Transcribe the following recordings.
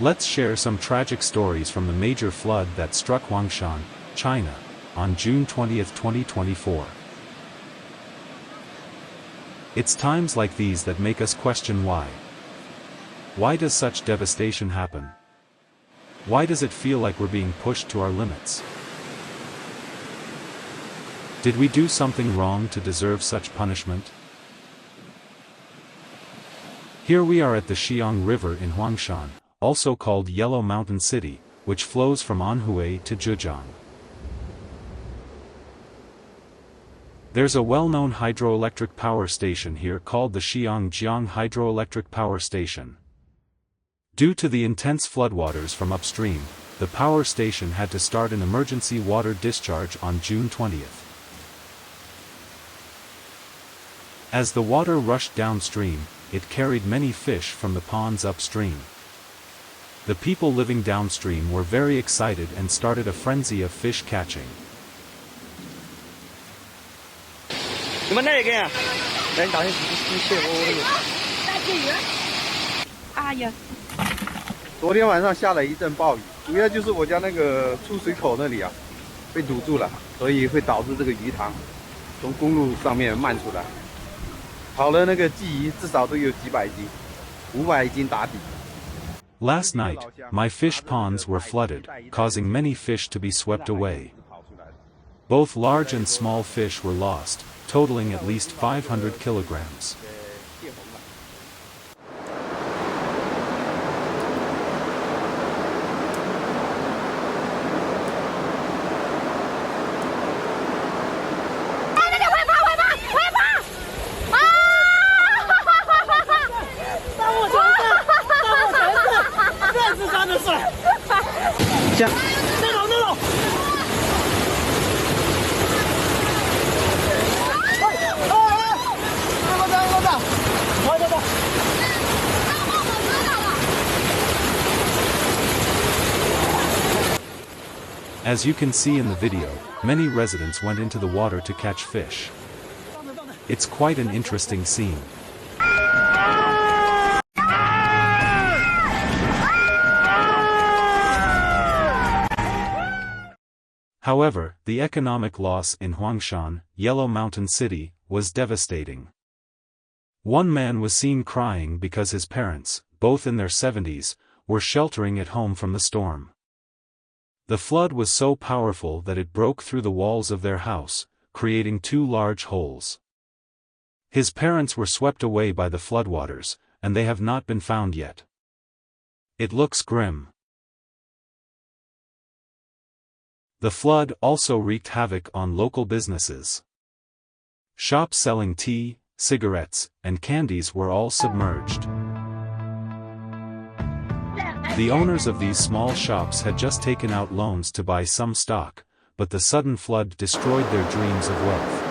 Let's share some tragic stories from the major flood that struck Huangshan, China, on June 20, 2024. It's times like these that make us question why. Why does such devastation happen? Why does it feel like we're being pushed to our limits? Did we do something wrong to deserve such punishment? Here we are at the Xiang River in Huangshan, also called Yellow Mountain City, which flows from Anhui to Zhejiang. There's a well-known hydroelectric power station here called the Xiangjiang Hydroelectric Power Station. Due to the intense floodwaters from upstream, the power station had to start an emergency water discharge on June 20th. As the water rushed downstream, it carried many fish from the ponds upstream. The people living downstream were very excited and started a frenzy of fish catching. Last night, my fish ponds were flooded, causing many fish to be swept away. Both large and small fish were lost, totaling at least 500 kilograms. As you can see in the video, many residents went into the water to catch fish. It's quite an interesting scene. However, the economic loss in Huangshan, Yellow Mountain City, was devastating. One man was seen crying because his parents, both in their 70s, were sheltering at home from the storm. The flood was so powerful that it broke through the walls of their house, creating 2 large holes. His parents were swept away by the floodwaters, and they have not been found yet. It looks grim. The flood also wreaked havoc on local businesses. Shops selling tea, cigarettes, and candies were all submerged. The owners of these small shops had just taken out loans to buy some stock, but the sudden flood destroyed their dreams of wealth.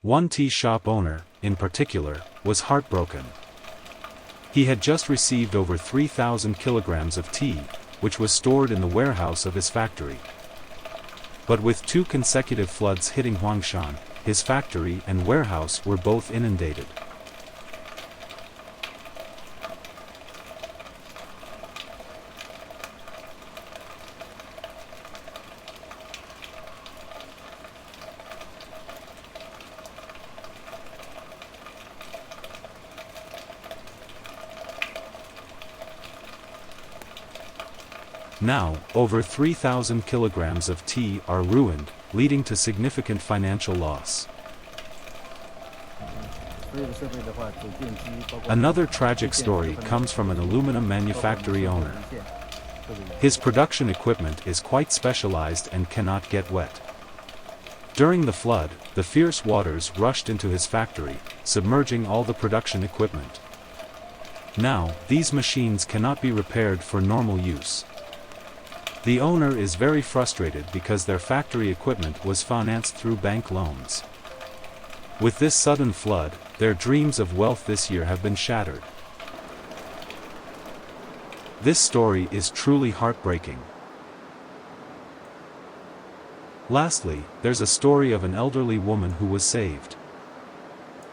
One tea shop owner, in particular, was heartbroken. He had just received over 3,000 kilograms of tea, which was stored in the warehouse of his factory. But with 2 consecutive floods hitting Huangshan, his factory and warehouse were both inundated. Now, over 3,000 kilograms of tea are ruined, leading to significant financial loss. Another tragic story comes from an aluminum manufactory owner. His production equipment is quite specialized and cannot get wet. During the flood, the fierce waters rushed into his factory, submerging all the production equipment. Now, these machines cannot be repaired for normal use. The owner is very frustrated because their factory equipment was financed through bank loans. With this sudden flood, their dreams of wealth this year have been shattered. This story is truly heartbreaking. Lastly, there's a story of an elderly woman who was saved.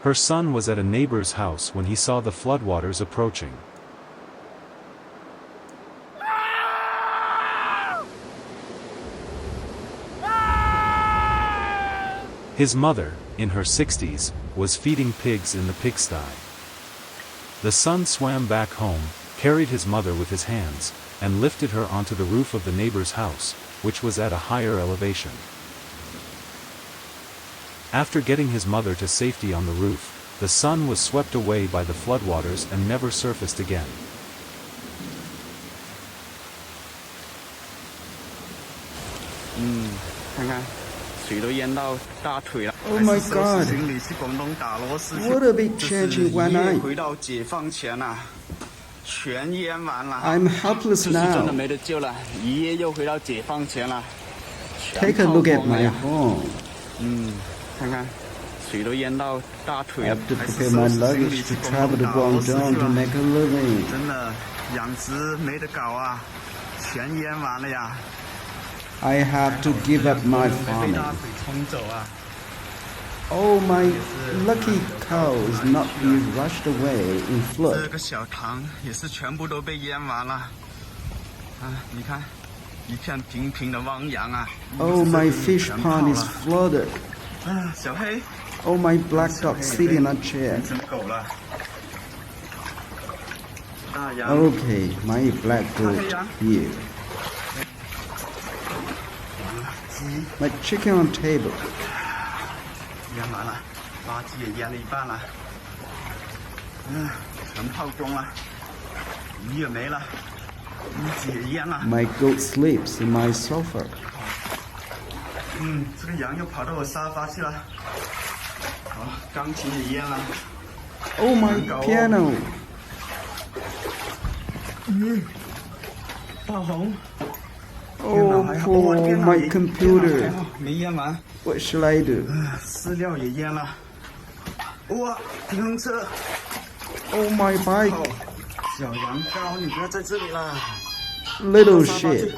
Her son was at a neighbor's house when he saw the floodwaters approaching. His mother, in her 60s, was feeding pigs in the pigsty. The son swam back home, carried his mother with his hands, and lifted her onto the roof of the neighbor's house, which was at a higher elevation. After getting his mother to safety on the roof, the son was swept away by the floodwaters and never surfaced again. Oh my God! What a big change in one night! I'm helpless now. Take a look at my home. I have to prepare my luggage to travel to Huangshan to make a living. I have to give up my farming. Oh, my lucky cow is not being rushed away in flood. Oh, my fish pond is flooded. Oh, my black dog sitting in a chair. Okay, my black goat here. My chicken on table. My goat sleeps in my sofa. Oh, my piano. Oh, poor my computer. What shall I do? Oh, my bike. Little shit.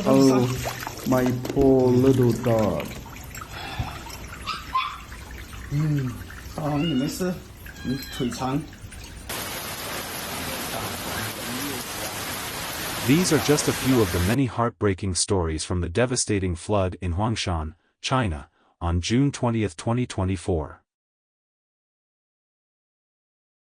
Oh, my poor little dog. These are just a few of the many heartbreaking stories from the devastating flood in Huangshan, China, on June 20, 2024.